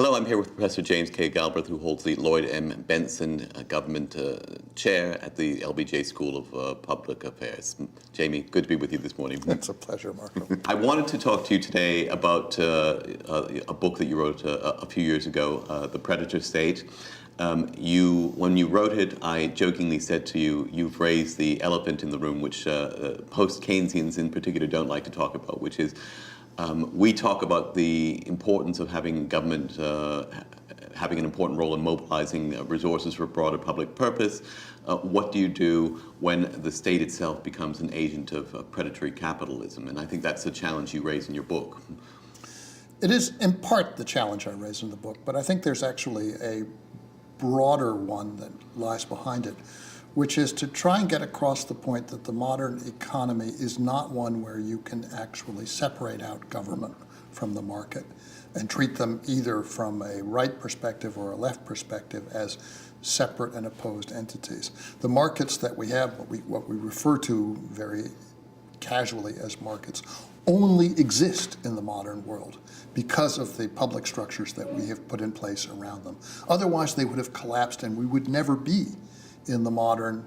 Hello, I'm here with Professor James K. Galbraith, who holds the Lloyd M. Benson Government Chair at the LBJ School of Public Affairs. Jamie, good to be with you this morning. It's a pleasure, Marco. I wanted to talk to you today about a book that you wrote a few years ago, The Predator State. When you wrote it, I jokingly said to you, you've raised the elephant in the room, which post-Keynesians in particular don't like to talk about, which is we talk about the importance of having government having an important role in mobilizing resources for broader public purpose. What do you do when the state itself becomes an agent of predatory capitalism? And I think that's the challenge you raise in your book. It is in part the challenge I raise in the book, but I think there's actually a broader one that lies behind it, which is to try and get across the point that the modern economy is not one where you can actually separate out government from the market and treat them either from a right perspective or a left perspective as separate and opposed entities. The markets that we have, what we refer to very casually as markets, only exist in the modern world because of the public structures that we have put in place around them. Otherwise, they would have collapsed and we would never be in the modern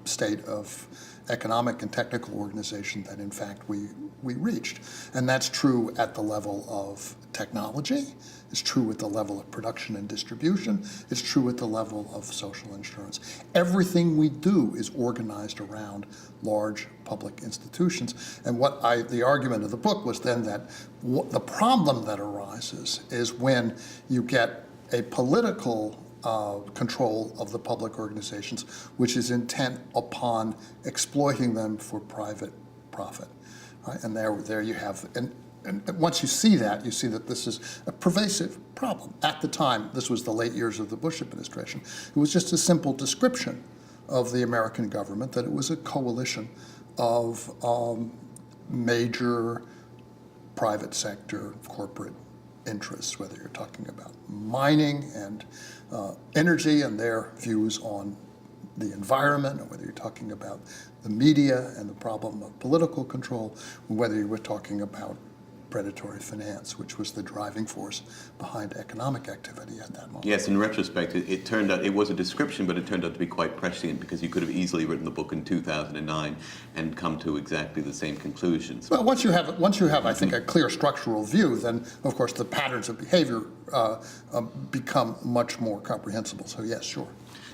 state of economic and technical organization that in fact we reached. And that's true at the level of technology, it's true at the level of production and distribution, it's true at the level of social insurance. Everything we do is organized around large public institutions. And the argument of the book was then that the problem that arises is when you get a political control of the public organizations, which is intent upon exploiting them for private profit. Right? And there you have, and once you see that this is a pervasive problem. At the time, this was the late years of the Bush administration, it was just a simple description of the American government, that it was a coalition of major private sector corporate interests, whether you're talking about mining and energy and their views on the environment, or whether you're talking about the media and the problem of political control, or whether you were talking about predatory finance, which was the driving force behind economic activity at that moment. Yes, in retrospect, it turned out, it was a description, but it turned out to be quite prescient, because you could have easily written the book in 2009 and come to exactly the same conclusions. Well, once you have, I think, a clear structural view, then of course the patterns of behavior become much more comprehensible. So yes, sure.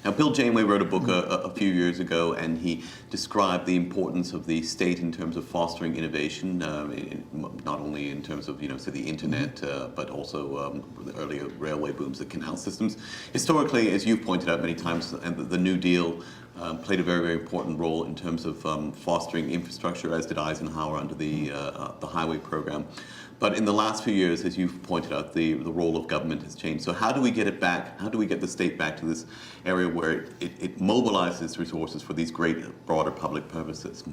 Now, Bill Janeway wrote a book a few years ago, and he described the importance of the state in terms of fostering innovation, not only in terms of, say, the internet, but also the earlier railway booms, the canal systems. Historically, as you've pointed out many times, and the New Deal played a very, very important role in terms of fostering infrastructure, as did Eisenhower under the highway program. But in the last few years, as you've pointed out, the role of government has changed. So how do we get it back? How do we get the state back to this area where it mobilizes resources for these great, broader public purposes?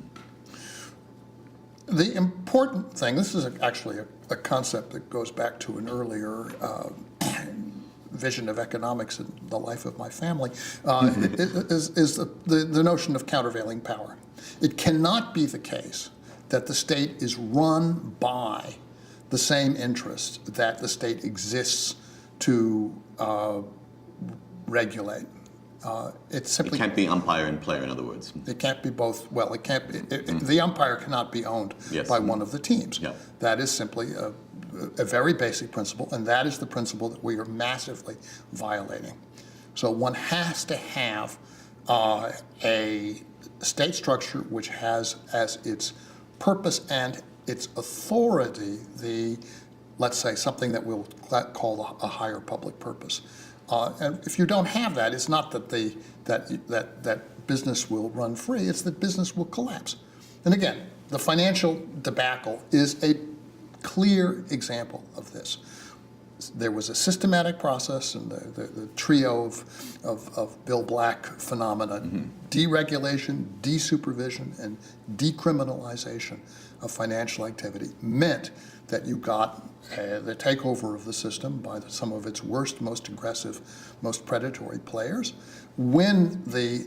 The important thing, this is actually a concept that goes back to an earlier vision of economics in the life of my family, is the notion of countervailing power. It cannot be the case that the state is run by the same interest that the state exists to regulate. It simply can't be umpire and player, in other words. It can't be both. Well, it can't be. The umpire cannot be owned by one of the teams. Yeah. That is simply a very basic principle, and that is the principle that we are massively violating. So one has to have a state structure which has as its purpose and its authority let's say, something that we'll call a higher public purpose. And if you don't have that, it's not that that business will run free, it's that business will collapse. And again, the financial debacle is a clear example of this. There was a systematic process, and the trio of Bill Black phenomena, deregulation, desupervision, and decriminalization of financial activity meant that you got the takeover of the system by some of its worst, most aggressive, most predatory players. When the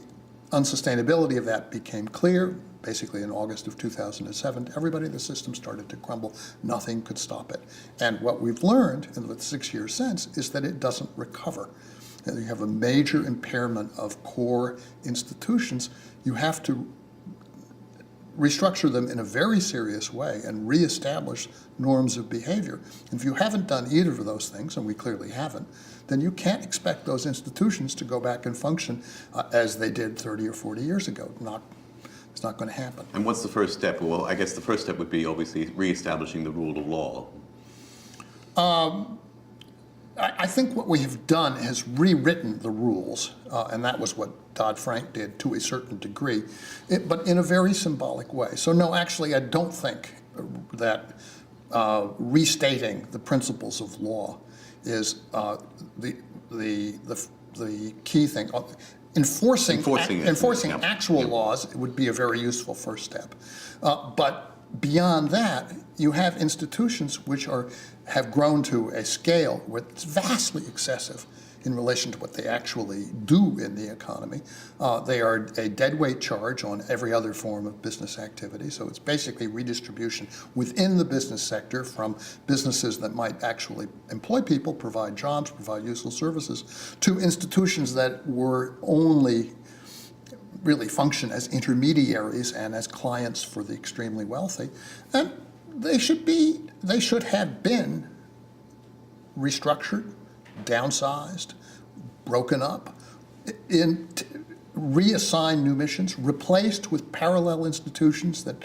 unsustainability of that became clear, basically in August of 2007, everybody in the system started to crumble. Nothing could stop it. And what we've learned in the 6 years since is that it doesn't recover. And you have a major impairment of core institutions. You have to restructure them in a very serious way and reestablish norms of behavior. If you haven't done either of those things, and we clearly haven't, then you can't expect those institutions to go back and function as they did 30 or 40 years ago. It's not going to happen. And what's the first step? Well, I guess the first step would be obviously reestablishing the rule of law. I think what we have done is rewritten the rules, and that was what Dodd-Frank did to a certain degree, but in a very symbolic way. So no, actually, I don't think that restating the principles of law is the key thing. Enforcing actual laws would be a very useful first step. But beyond that, you have institutions which have grown to a scale where it's vastly excessive in relation to what they actually do in the economy. They are a deadweight charge on every other form of business activity. So it's basically redistribution within the business sector from businesses that might actually employ people, provide jobs, provide useful services, to institutions that were only really function as intermediaries and as clients for the extremely wealthy. And they should have been restructured, downsized, broken up, reassigned new missions, replaced with parallel institutions that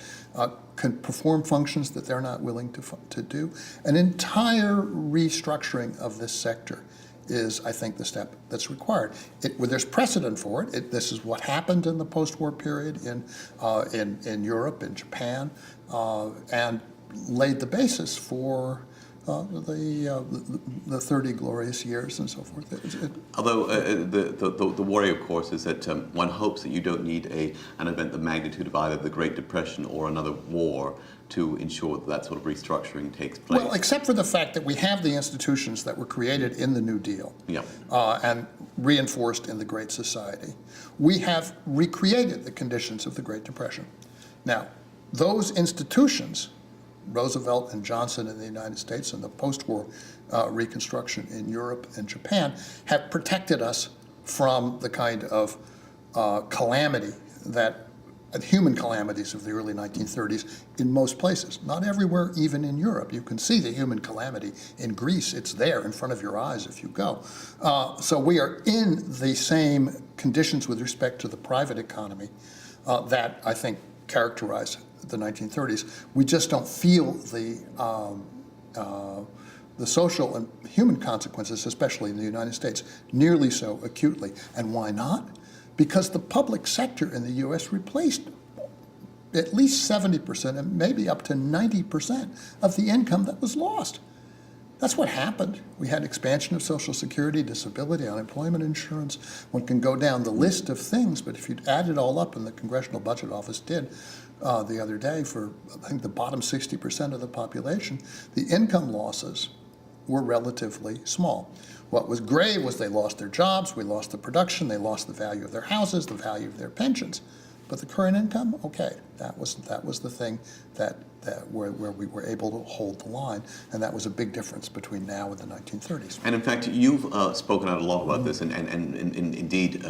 can perform functions that they're not willing to do. An entire restructuring of this sector is, I think, the step that's required. There's precedent for it. This is what happened in the post-war period in Europe, in Japan, and laid the basis for the 30 glorious years and so forth. Although the worry, of course, is that one hopes that you don't need an event the magnitude of either the Great Depression or another war to ensure that sort of restructuring takes place. Well, except for the fact that we have the institutions that were created in the New Deal and reinforced in the Great Society. We have recreated the conditions of the Great Depression. Now, those institutions, Roosevelt and Johnson in the United States and the post-war Reconstruction in Europe and Japan, have protected us from the kind of calamity human calamities of the early 1930s in most places. Not everywhere, even in Europe. You can see the human calamity in Greece. It's there in front of your eyes if you go. So we are in the same conditions with respect to the private economy that I think characterize the 1930s. We just don't feel the social and human consequences, especially in the United States, nearly so acutely. And why not? Because the public sector in the U.S. replaced at least 70% and maybe up to 90% of the income that was lost. That's what happened. We had expansion of Social Security, disability, unemployment insurance. One can go down the list of things, but if you add it all up, and the Congressional Budget Office did the other day for, I think, the bottom 60% of the population, the income losses were relatively small. What was grave was they lost their jobs, we lost the production, they lost the value of their houses, the value of their pensions. But the current income, okay, that was the thing where we were able to hold the line, and that was a big difference between now and the 1930s. And in fact, you've spoken out a lot about this, and indeed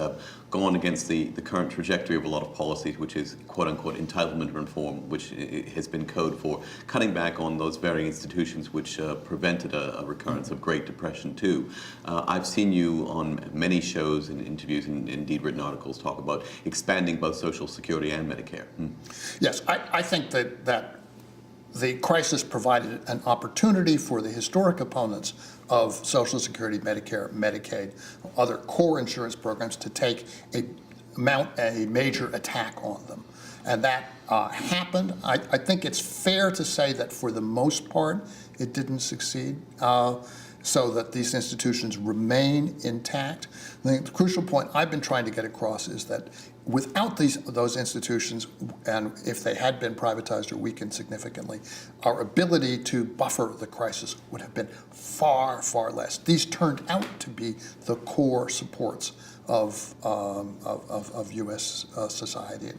gone against the current trajectory of a lot of policies, which is quote-unquote entitlement reform, which has been code for cutting back on those very institutions which prevented a recurrence of Great Depression too. I've seen you on many shows and interviews and indeed written articles talk about expanding both Social Security and Medicare. Yes, I think that the crisis provided an opportunity for the historic opponents of Social Security, Medicare, Medicaid, other core insurance programs to mount a major attack on them. And that happened. I think it's fair to say that for the most part, it didn't succeed. so that these institutions remain intact. I think the crucial point I've been trying to get across is that without those institutions, and if they had been privatized or weakened significantly, our ability to buffer the crisis would have been far, far less. These turned out to be the core supports of U.S. society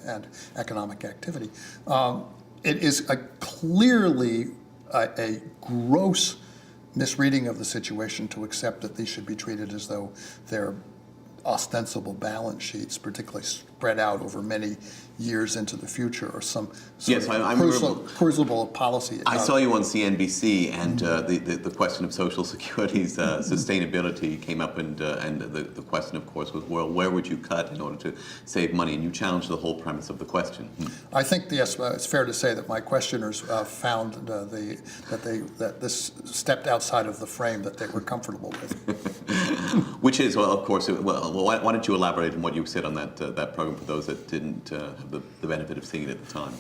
and economic activity. It is clearly a gross misreading of the situation to accept that these should be treated as though they're ostensible balance sheets, particularly spread out over many years into the future, or some sort of crucible policy. I saw you on CNBC, and the question of Social Security's sustainability came up, and the question, of course, was, well, where would you cut in order to save money? And you challenged the whole premise of the question. I think, yes, it's fair to say that my questioners found that this stepped outside of the frame that they were comfortable with. Which is, well, of course, why don't you elaborate on what you said on that program for those that didn't have the benefit of seeing it at the time?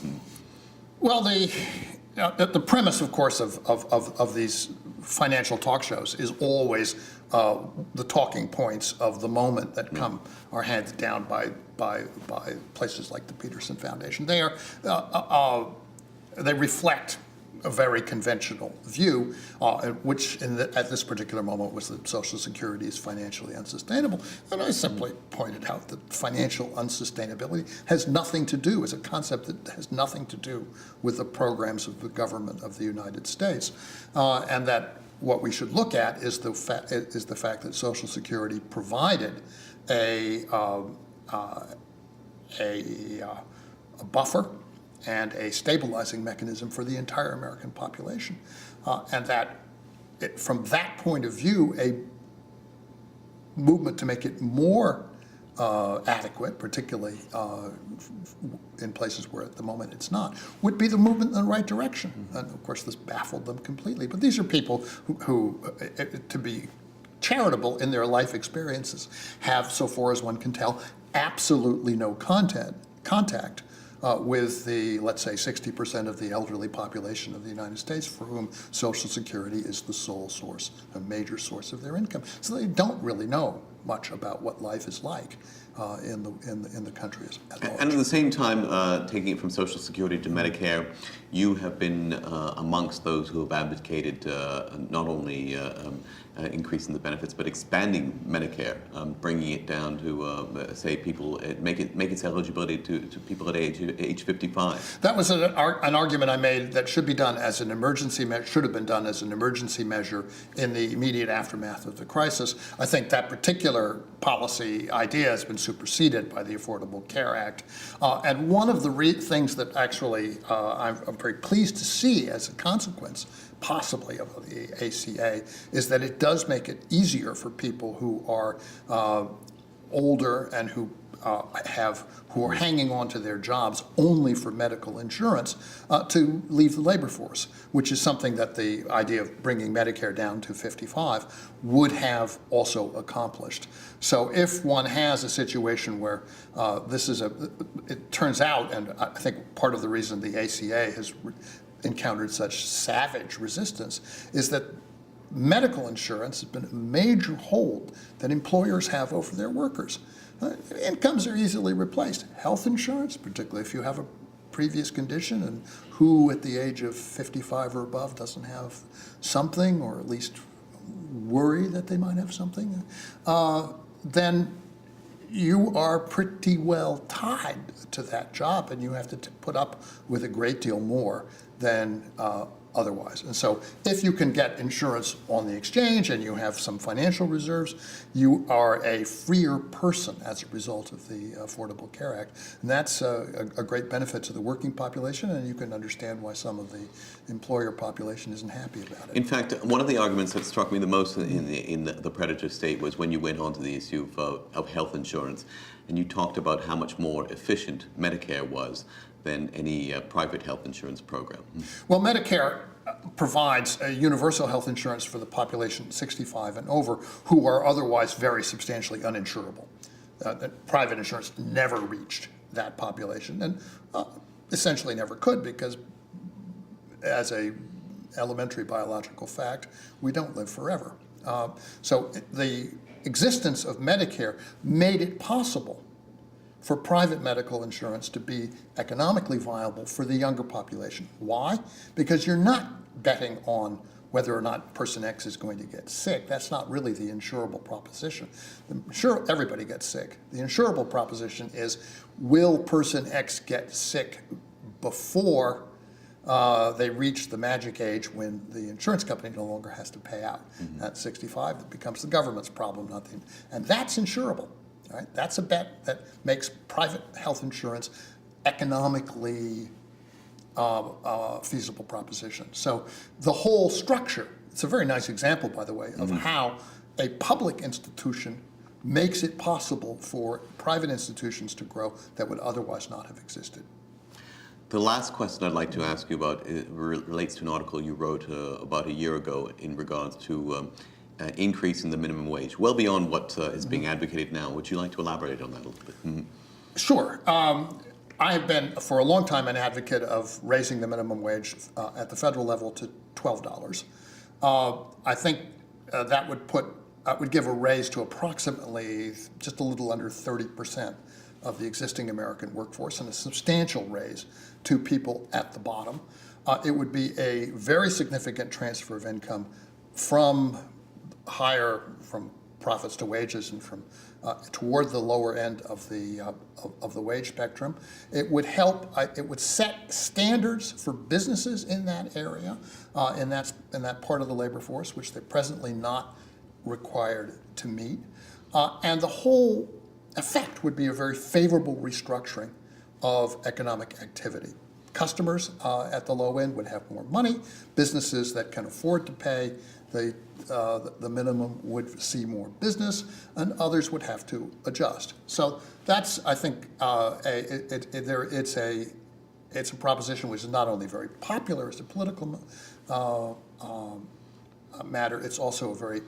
Well, the premise, of course, of these financial talk shows is always the talking points of the moment that are handed down by places like the Peterson Foundation. They reflect a very conventional view, which at this particular moment was that Social Security is financially unsustainable. And I simply pointed out that financial unsustainability has nothing to do, as a concept that has nothing to do with the programs of the government of the United States. And that what we should look at is the fact that Social Security provided a buffer and a stabilizing mechanism for the entire American population. And that, from that point of view, a movement to make it more adequate, particularly in places where at the moment it's not, would be the movement in the right direction. And of course, this baffled them completely. But these are people who to be charitable in their life experiences, have, so far as one can tell, absolutely no contact with the, let's say, 60% of the elderly population of the United States for whom Social Security is the sole source, a major source of their income. So they don't really know much about what life is like in the country at large. And at the same time, taking it from Social Security to Medicare, you have been amongst those who have advocated not only increasing the benefits, but expanding Medicare, bringing it down to, say, people, make its eligibility to people at age 55. That was an argument I made that should be done as an emergency measure, should have been done as an emergency measure in the immediate aftermath of the crisis. I think that particular policy idea has been superseded by the Affordable Care Act. And one of the things that actually I'm very pleased to see as a consequence, possibly of the ACA, is that it does make it easier for people who are older and who are hanging on to their jobs only for medical insurance to leave the labor force, which is something that the idea of bringing Medicare down to 55 would have also accomplished. So if one has a situation where it turns out, and I think part of the reason the ACA has encountered such savage resistance is that medical insurance has been a major hold that employers have over their workers. Incomes are easily replaced. Health insurance, particularly if you have a previous condition, and who at the age of 55 or above doesn't have something, or at least worry that they might have something, then you are pretty well tied to that job, and you have to put up with a great deal more than otherwise. And so if you can get insurance on the exchange and you have some financial reserves, you are a freer person as a result of the Affordable Care Act. And that's a great benefit to the working population, and you can understand why some of the employer population isn't happy about it. In fact, one of the arguments that struck me the most in the predator state was when you went on to the issue of health insurance, and you talked about how much more efficient Medicare was than any private health insurance program. Well, Medicare provides a universal health insurance for the population 65 and over who are otherwise very substantially uninsurable. Private insurance never reached that population, and essentially never could, because as a elementary biological fact, we don't live forever. So the existence of Medicare made it possible for private medical insurance to be economically viable for the younger population. Why? Because you're not betting on whether or not person X is going to get sick. That's not really the insurable proposition. Everybody gets sick. The insurable proposition is, will person X get sick before they reach the magic age when the insurance company no longer has to pay out? At 65, it becomes the government's problem, and that's insurable. Right? That's a bet that makes private health insurance economically feasible proposition. So the whole structure, it's a very nice example, by the way, of how a public institution makes it possible for private institutions to grow that would otherwise not have existed. The last question I'd like to ask you about relates to an article you wrote about a year ago in regards to increasing the minimum wage, well beyond what is being advocated now. Would you like to elaborate on that a little bit? Sure. I have been, for a long time, an advocate of raising the minimum wage at the federal level to $12. I think that would give a raise to approximately just a little under 30% of the existing American workforce, and a substantial raise to people at the bottom. It would be a very significant transfer of income from profits to wages and from toward the lower end of the wage spectrum. It would help. It would set standards for businesses in that area, in that part of the labor force, which they're presently not required to meet, and the whole effect would be a very favorable restructuring of economic activity. Customers at the low end would have more money. Businesses that can afford to pay the minimum would see more business, and others would have to adjust. So that's, I think, it's a proposition which is not only very popular as a political matter, it's also a very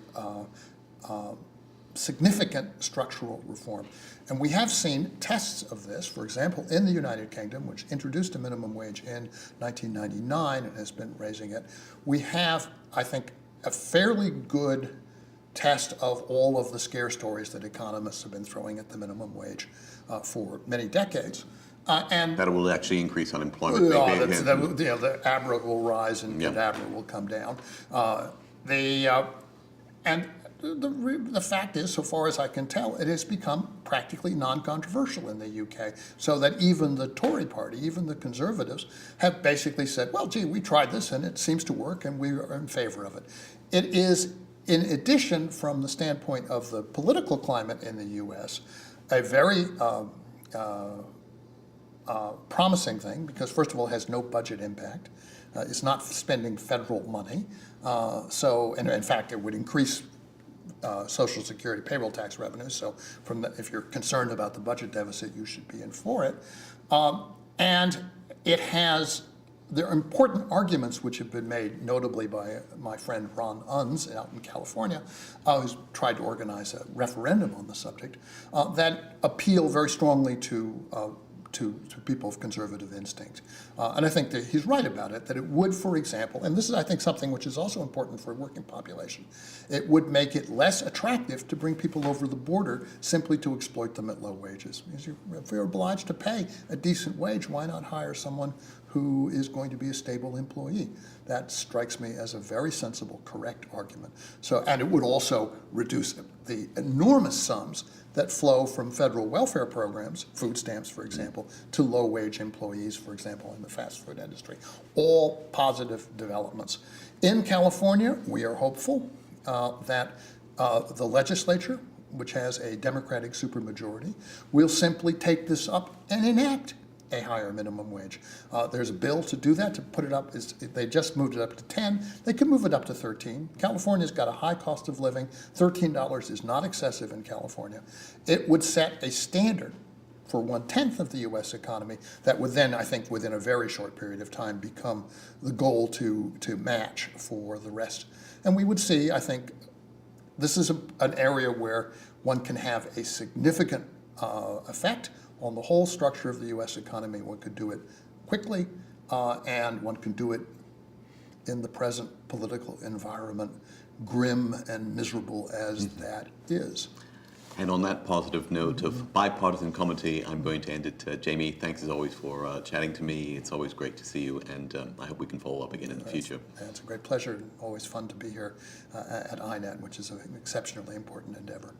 significant structural reform. And we have seen tests of this, for example, in the United Kingdom, which introduced a minimum wage in 1999 and has been raising it. We have, I think, a fairly good test of all of the scare stories that economists have been throwing at the minimum wage for many decades. And that will actually increase unemployment. The ABRA will rise and Cadabra will come down. The fact is, so far as I can tell, it has become practically non-controversial in the UK, so that even the Tory party, even the Conservatives, have basically said, well, gee, we tried this and it seems to work and we are in favor of it. It is, in addition, from the standpoint of the political climate in the US, a very promising thing, because first of all, it has no budget impact. It's not spending federal money. And in fact, it would increase Social Security payroll tax revenues. So if you're concerned about the budget deficit, you should be in for it. And there are important arguments which have been made, notably by my friend Ron Unz out in California, who's tried to organize a referendum on the subject, that appeal very strongly to people of conservative instinct. And I think that he's right about it, that it would, for example, and this is, I think, something which is also important for a working population, it would make it less attractive to bring people over the border simply to exploit them at low wages. Because if you're obliged to pay a decent wage, why not hire someone who is going to be a stable employee? That strikes me as a very sensible, correct argument. And it would also reduce the enormous sums that flow from federal welfare programs, food stamps, for example, to low-wage employees, for example, in the fast food industry. All positive developments. In California, we are hopeful that the legislature, which has a Democratic supermajority, will simply take this up and enact a higher minimum wage. There's a bill to do that, to put it up. They just moved it up to 10. They could move it up to 13. California's got a high cost of living. $13 is not excessive in California. It would set a standard for 1/10 of the U.S. economy that would then, I think, within a very short period of time, become the goal to match for the rest. And we would see, I think, this is an area where one can have a significant effect on the whole structure of the U.S. economy. One could do it quickly, and one can do it in the present political environment, grim and miserable as that is. And on that positive note of bipartisan comity, I'm going to end it. Jamie, thanks as always for chatting to me. It's always great to see you, and I hope we can follow up again in the future. It's a great pleasure. Always fun to be here at INET, which is an exceptionally important endeavor.